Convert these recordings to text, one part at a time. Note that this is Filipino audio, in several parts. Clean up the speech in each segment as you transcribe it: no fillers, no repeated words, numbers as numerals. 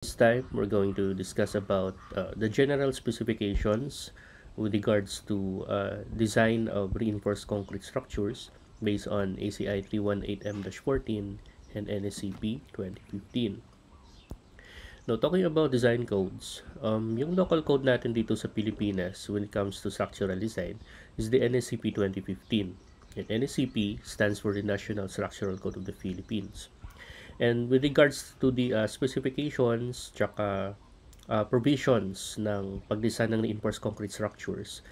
This time, we're going to discuss about the general specifications with regards to design of reinforced concrete structures based on ACI 318M-14 and NSCP 2015. Now, talking about design codes, yung local code natin dito sa Pilipinas when it comes to structural design is the NSCP 2015. And NSCP stands for the National Structural Code of the Philippines. And with regards to the specifications tsaka provisions ng pagdesign ng reinforced concrete structures,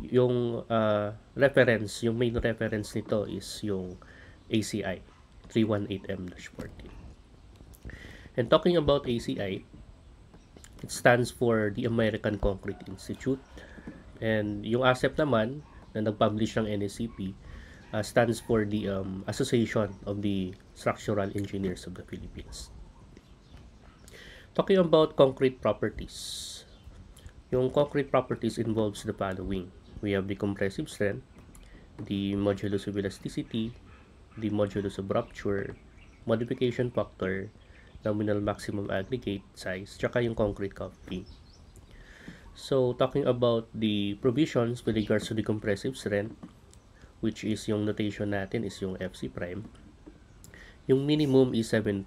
yung yung main reference nito is yung ACI 318M-14. And talking about ACI, it stands for the American Concrete Institute. And yung ASEP naman na nag-publish ng NSCP stands for the Association of the Structural Engineers of the Philippines. Talking about concrete properties, yung concrete properties involves the following. We have the compressive strength, the modulus of elasticity, the modulus of rupture, modification factor, nominal maximum aggregate size, tsaka yung concrete coupling. So, talking about the provisions with regards to the compressive strength, which is yung notation natin is yung FC prime, yung minimum is 17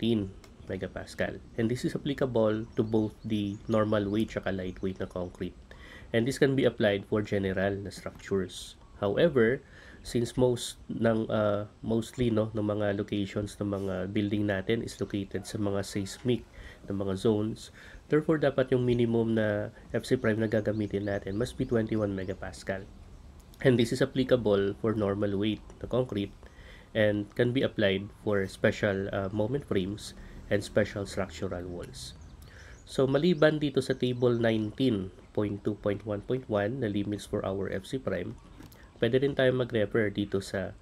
megapascal. And this is applicable to both the normal weight tsaka lightweight na concrete. And this can be applied for general na structures. However, since mostly ng mga locations ng mga building natin is located sa mga seismic na mga zones, therefore dapat yung minimum na FC prime na gagamitin natin must be 21 megapascal. And this is applicable for normal weight na concrete and can be applied for special moment frames and special structural walls. So maliban dito sa table 19.2.1.1 na limits for our FC prime, pwede rin tayo mag-refer dito sa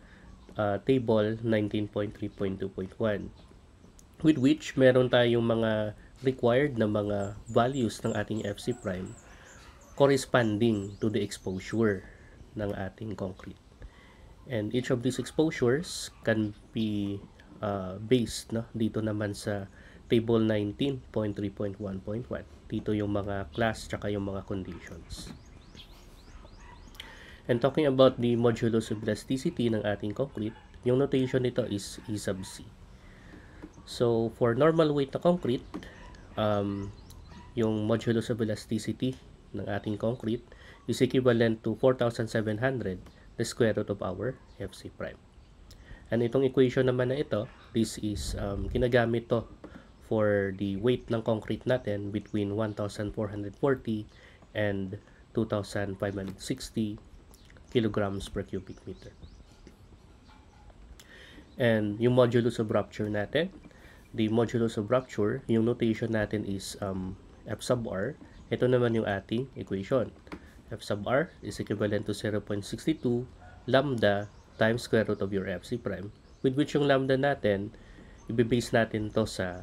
table 19.3.2.1, with which meron tayong mga required na mga values ng ating FC prime corresponding to the exposure ng ating concrete. And each of these exposures can be based dito naman sa table 19.3.1.1. Dito yung mga class tsaka yung mga conditions. And talking about the modulus of elasticity ng ating concrete, yung notation nito is E sub C. So, for normal weight na concrete, yung modulus of elasticity ng ating concrete is equivalent to 4,700, the square root of our FC prime. And itong equation naman na ito, this is ginagamit to for the weight ng concrete natin between 1,440 and 2,560 kilograms per cubic meter. And yung modulus of rupture natin, the modulus of rupture, yung notation natin is F sub R. Ito naman yung ating equation. F sub R is equivalent to 0.62 lambda times square root of your FC prime, with which yung lambda natin, ibibase natin to sa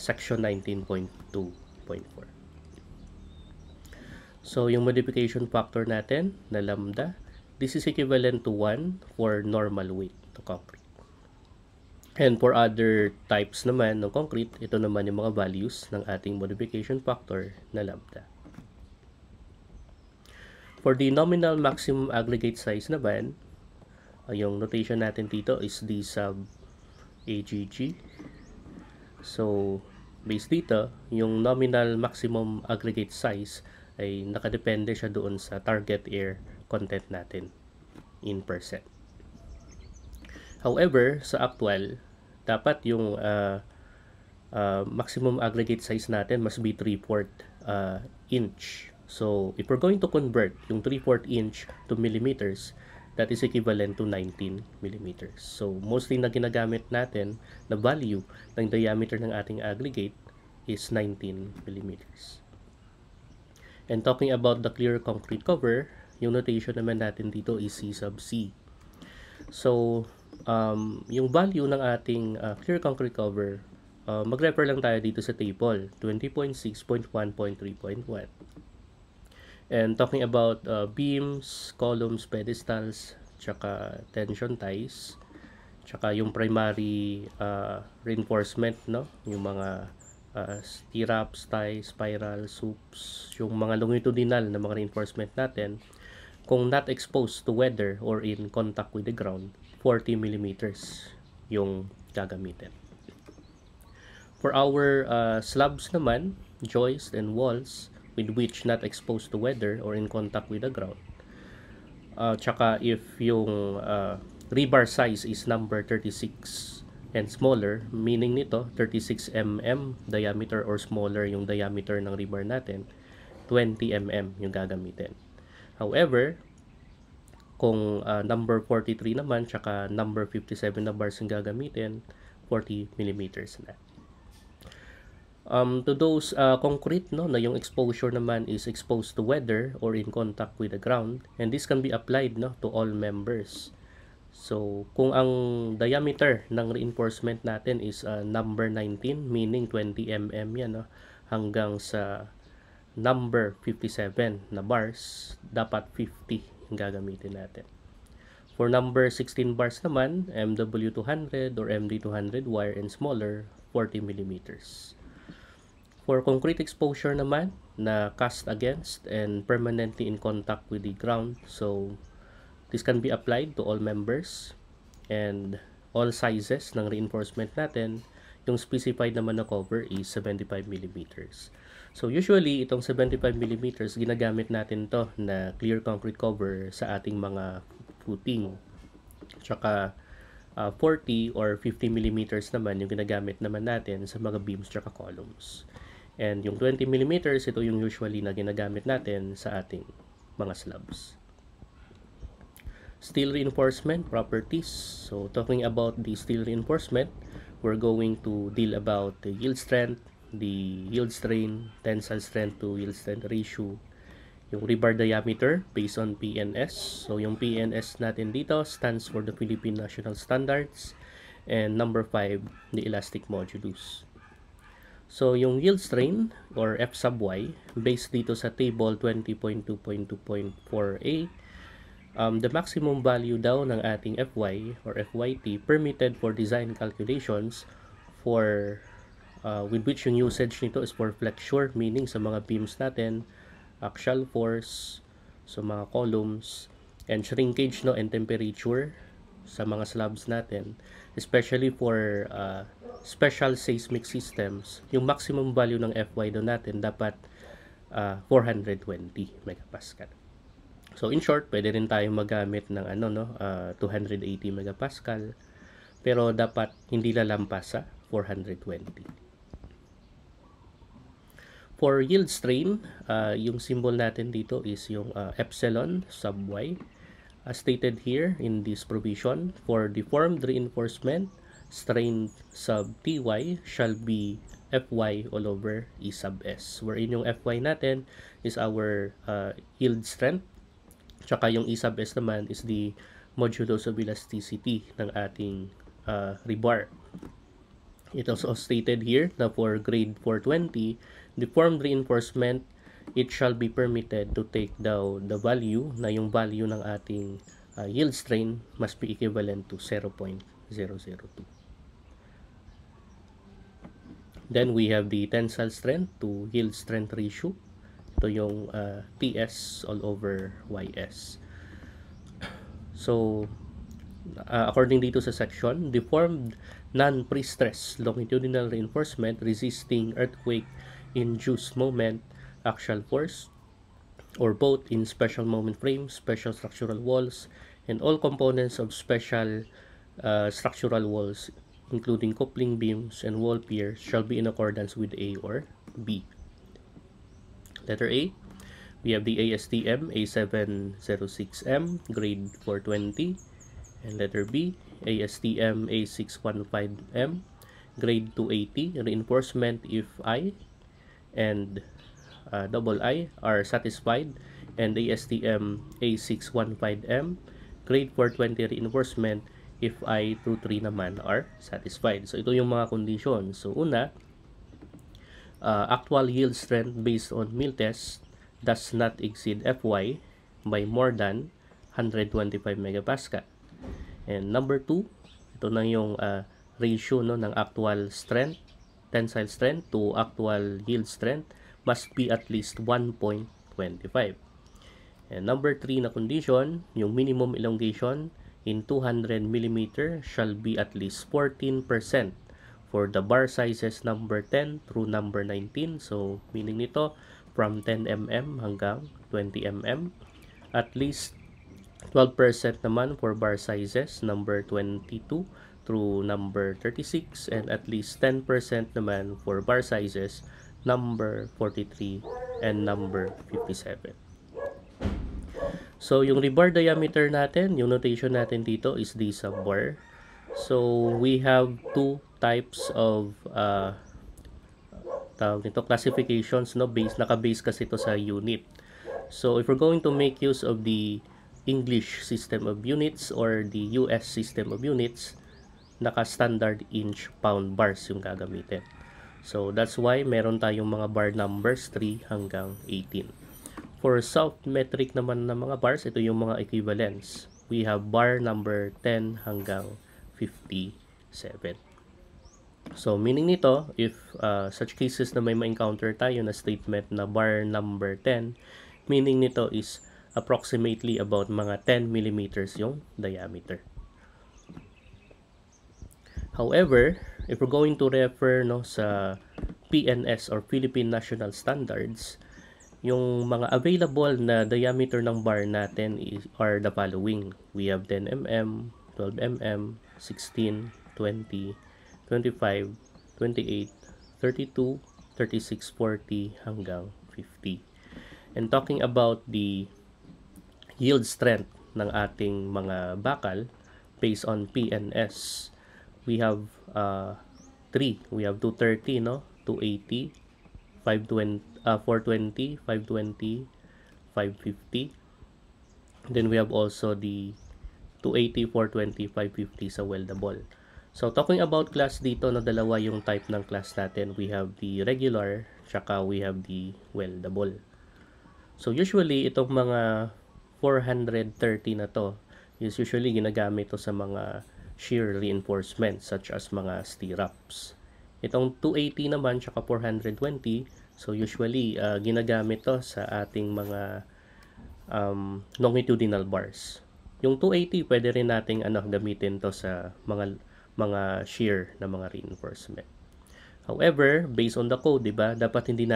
section 19.2.4. So, yung modification factor natin na lambda, this is equivalent to 1 for normal weight to concrete. And for other types naman ng concrete, ito naman yung mga values ng ating modification factor na lambda. For the nominal maximum aggregate size naman, yung notation natin dito is D sub AGG. So, based dito, yung nominal maximum aggregate size ay nakadepende siya doon sa target air content natin in percent. However, sa actual, dapat yung maximum aggregate size natin must be 3/4 inch. So, if we're going to convert yung 3/4 inch to millimeters, that is equivalent to 19 millimeters. So, mostly na ginagamit natin na value ng diameter ng ating aggregate is 19 millimeters. And talking about the clear concrete cover, yung notation naman natin dito is C sub C. So, yung value ng ating clear concrete cover, mag-refer lang tayo dito sa table 20.6.1.3.1. And talking about beams, columns, pedestals, tsaka tension ties, tsaka yung primary reinforcement, no? Yung mga stirrups, ties, spiral, swoops, yung mga longitudinal na mga reinforcement natin, kung not exposed to weather or in contact with the ground, 40 millimeters yung gagamitin. For our slabs naman, joists and walls with which not exposed to weather or in contact with the ground, tsaka if yung rebar size is number 36 and smaller, meaning nito 36 mm diameter or smaller yung diameter ng rebar natin, 20 mm yung gagamitin. However, kung number 43 naman tsaka number 57 na bars yung gagamitin, 40 millimeters na. To those concrete na yung exposure naman is exposed to weather or in contact with the ground, and this can be applied to all members. So kung ang diameter ng reinforcement natin is number 19, meaning 20 mm yan, hanggang sa number 57 na bars, dapat 50 yung gagamitin natin. For number 16 bars naman, MW200 or MD200 wire and smaller, 40 millimeters. For concrete exposure naman na cast against and permanently in contact with the ground, so this can be applied to all members and all sizes ng reinforcement natin. Yung specified naman na cover is 75 millimeters. So usually itong 75 millimeters ginagamit natin to na clear concrete cover sa ating mga footing. Tsaka 40 or 50 millimeters naman yung ginagamit naman natin sa mga beams tsaka columns. And yung 20 millimeters, ito yung usually na ginagamit natin sa ating mga slabs. Steel reinforcement properties. So talking about the steel reinforcement, we're going to deal about the yield strength, the yield strain, tensile strength to yield strength ratio, yung rebar diameter based on PNS. So yung PNS natin dito stands for the Philippine National Standards, and number 5, the elastic modulus. So yung yield strain or F sub y based dito sa table 20.2.2.4a, the maximum value daw ng ating Fy or Fyt permitted for design calculations for with which yung usage nito is for flexure, meaning sa mga beams natin, axial force sa mga columns, and shrinkage and temperature sa mga slabs natin, especially for special seismic systems. Yung maximum value ng Fy doon natin dapat 420 megapascal. So in short, pwede rin tayong magamit ng 280 megapascal, pero dapat hindi lalampas sa 420. For yield strain, yung symbol natin dito is yung epsilon sub y. As stated here in this provision, for deformed reinforcement, strain sub Ty shall be Fy all over E sub S. Wherein yung Fy natin is our yield strength, tsaka yung E sub S naman is the modulus of elasticity ng ating rebar. It also stated here na for grade 420, deformed reinforcement, it shall be permitted to take down the value na yung value ng ating yield strain must be equivalent to 0.002. Then we have the tensile strength to yield strength ratio. Ito yung TS all over YS. So according dito sa section, deformed non-pre-stress longitudinal reinforcement resisting earthquake-induced moment, axial force, or both in special moment frames, special structural walls, and all components of special structural walls, including coupling beams and wall piers, shall be in accordance with A or B. Letter A, we have the ASTM A706M, grade 420, and letter B, ASTM A615M, grade 280, reinforcement if I and double I are satisfied, and ASTM A615M, grade 420 reinforcement if I 23 naman are satisfied. So ito yung mga conditions. So una, actual yield strength based on mill test does not exceed Fy by more than 125 megapascal. And number 2, ito na yung ratio ng actual strength tensile strength to actual yield strength must be at least 1.25. And number 3 na condition, yung minimum elongation in 200 mm shall be at least 14% for the bar sizes number 10 through number 19. So, meaning nito, from 10 mm hanggang 20 mm. At least 12% naman for bar sizes number 22 through number 36. And at least 10% naman for bar sizes number 43 and number 57. So, yung rebar diameter natin, yung notation natin dito is D sub bar. So, we have two types of classifications, no? Naka-base kasi ito sa unit. So, if we're going to make use of the English system of units or the US system of units, naka-standard inch pound bars yung gagamitin. So, that's why meron tayong mga bar numbers 3 hanggang 18. For soft metric naman na mga bars, ito yung mga equivalents. We have bar number 10 hanggang 57. So, meaning nito, if such cases na may ma-encounter tayo na statement na bar number 10, meaning nito is approximately about mga 10 millimeters yung diameter. However, if we're going to refer sa PNS or Philippine National Standards, yung mga available na diameter ng bar natin are the following. We have 10 mm, 12 mm, 16, 20, 25, 28, 32, 36, 40 hanggang 50. And talking about the yield strength ng ating mga bakal based on PNS, we have 3. We have 230, no? 280, 520, 420, 520, 550. Then we have also the 280, 420, 550 sa weldable. So, talking about class dito, na dalawa yung type ng class natin. We have the regular, tsaka we have the weldable. So, usually, itong mga 430 na to is usually ginagamit to sa mga shear reinforcement such as mga stirrups. Itong 280 naman, tsaka 420, so usually ginagamit to sa ating mga longitudinal bars. Yung 280 pwede rin nating gamitin to sa mga shear na mga reinforcement. However, based on the code, 'di ba, dapat hindi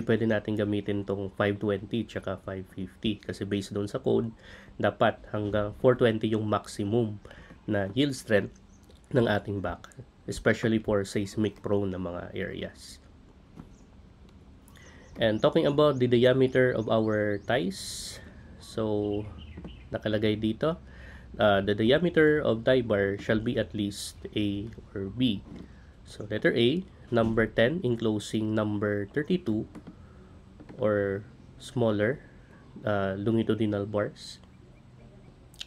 pwede nating gamitin tong 520 tsaka 550 kasi based doon sa code, dapat hanggang 420 yung maximum na yield strength ng ating bakal, especially for seismic prone na mga areas. And talking about the diameter of our ties, so nakalagay dito, the diameter of tie bar shall be at least A or B. So letter A, number 10 enclosing number 32 or smaller longitudinal bars.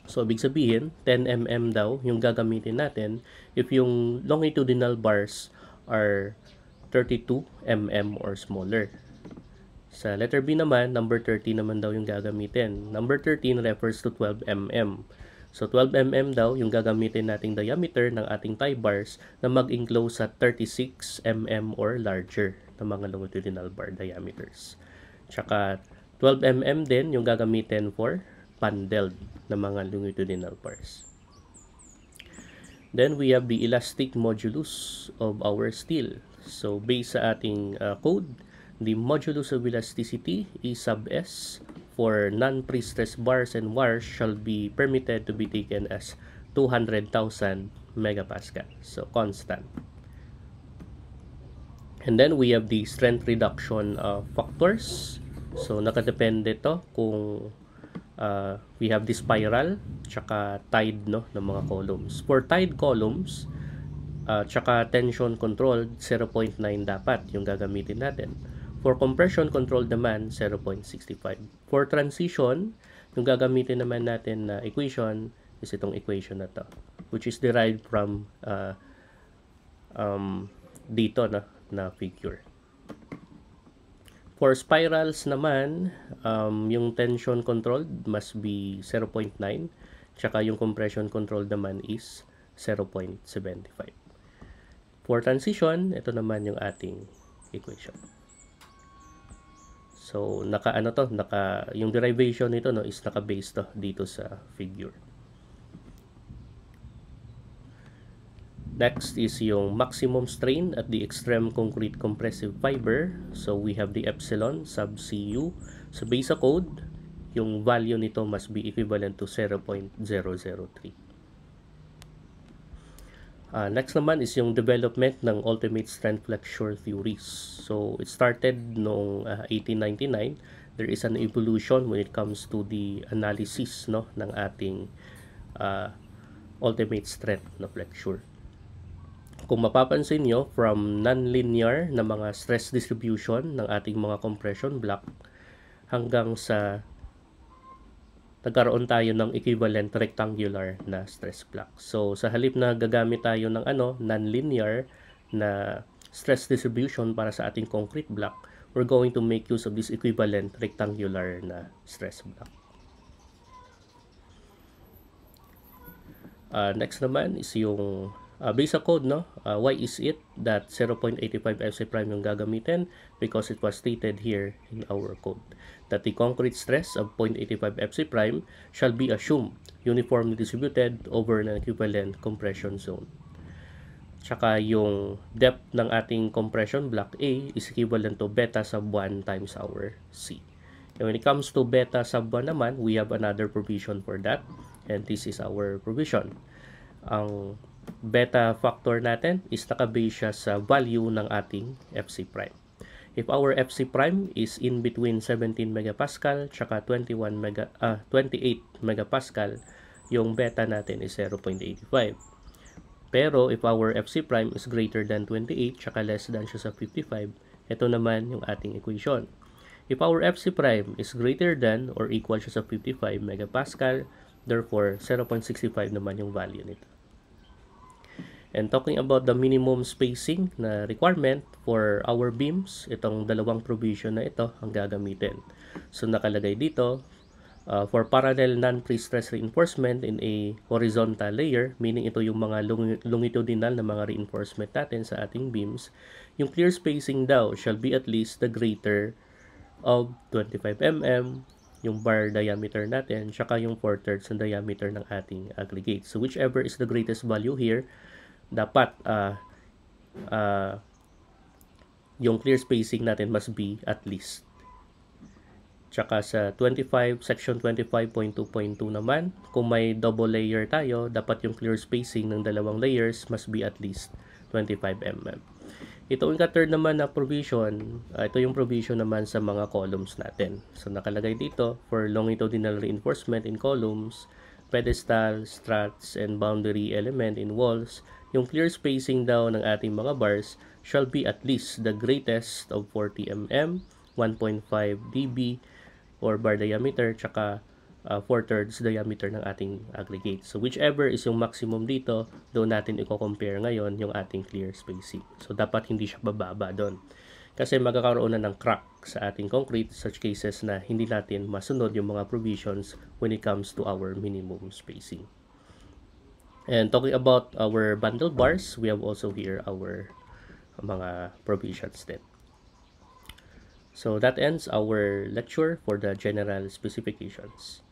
So, ibig sabihin, 10 mm daw yung gagamitin natin if yung longitudinal bars are 32 mm or smaller. Sa letter B naman, number 30 naman daw yung gagamitin. Number 13 refers to 12 mm. So, 12 mm daw yung gagamitin nating diameter ng ating tie bars na mag-enclose sa 36 mm or larger na mga longitudinal bar diameters. Tsaka, 12 mm din yung gagamitin for pandelled na mga longitudinal bars. Then we have the elastic modulus of our steel. So based sa ating code, the modulus of elasticity E sub S for non-pre-stressed bars and wires shall be permitted to be taken as 200,000 megapascal. So constant. And then we have the strength reduction factors. So nakadepende to kung we have the spiral tsaka tide ng mga columns. For tide columns tsaka tension controlled, 0.9 dapat yung gagamitin natin. For compression controlled naman, 0.65. For transition, yung gagamitin naman natin na equation is itong equation na to, which is derived from dito na figure. For spirals naman, yung tension controlled must be 0.9, tsaka yung compression controlled naman is 0.75. For transition, ito naman yung ating equation. So, yung derivation nito no, is naka-base to dito sa figure. Next is yung maximum strain at the extreme concrete compressive fiber. So, we have the epsilon sub Cu. So, based sa code, yung value nito must be equivalent to 0.003. Next naman is yung development ng ultimate strength flexure theories. So, it started noong 1899. There is an evolution when it comes to the analysis no, ng ating ultimate strength na flexure. Kung mapapansin nyo, from non-linear na mga stress distribution ng ating mga compression block hanggang sa nagkaroon tayo ng equivalent rectangular na stress block. So, sa halip na gagamit tayo ng non-linear na stress distribution para sa ating concrete block, we're going to make use of this equivalent rectangular na stress block. Next naman is yung basic code, no? Why is it that 0.85 FC prime yung gagamitin? Because it was stated here in our code that the concrete stress of 0.85 FC prime shall be assumed uniformly distributed over an equivalent compression zone. Tsaka yung depth ng ating compression block A is equivalent to beta sub 1 times our C. And when it comes to beta sub 1 naman, we have another provision for that. And this is our provision. Ang beta factor natin is nakabase siya sa value ng ating FC prime. If our FC prime is in between 17 megapascal tsaka 28 megapascal, yung beta natin is 0.85. Pero if our FC prime is greater than 28 tsaka less than siya sa 55, ito naman yung ating equation. If our FC prime is greater than or equal siya sa 55 megapascal, therefore 0.65 naman yung value nito. And talking about the minimum spacing na requirement for our beams, itong dalawang provision na ito ang gagamitin. So nakalagay dito, for parallel non-pre-stress reinforcement in a horizontal layer, meaning ito yung mga longitudinal na mga reinforcement natin sa ating beams, yung clear spacing daw shall be at least the greater of 25 mm, yung bar diameter natin, tsaka yung 4/3 ng diameter ng ating aggregate. So whichever is the greatest value here, dapat yung clear spacing natin must be at least. Tsaka sa section 25.2.2 naman, kung may double layer tayo, dapat yung clear spacing ng dalawang layers must be at least 25 mm. Ito yung third naman na provision, ito yung provision naman sa mga columns natin. So nakalagay dito, for longitudinal reinforcement in columns, pedestal, struts, and boundary element in walls, yung clear spacing daw ng ating mga bars shall be at least the greatest of 40 mm, 1.5 dB, or bar diameter, tsaka 4/3 diameter ng ating aggregate. So whichever is yung maximum dito, doon natin i-compare ngayon yung ating clear spacing. So dapat hindi siya bababa doon. Kasi magkakaroon na ng crack sa ating concrete, such cases na hindi natin masunod yung mga provisions when it comes to our minimum spacing. And talking about our bundle bars, we have also here our mga provisions din. So that ends our lecture for the general specifications.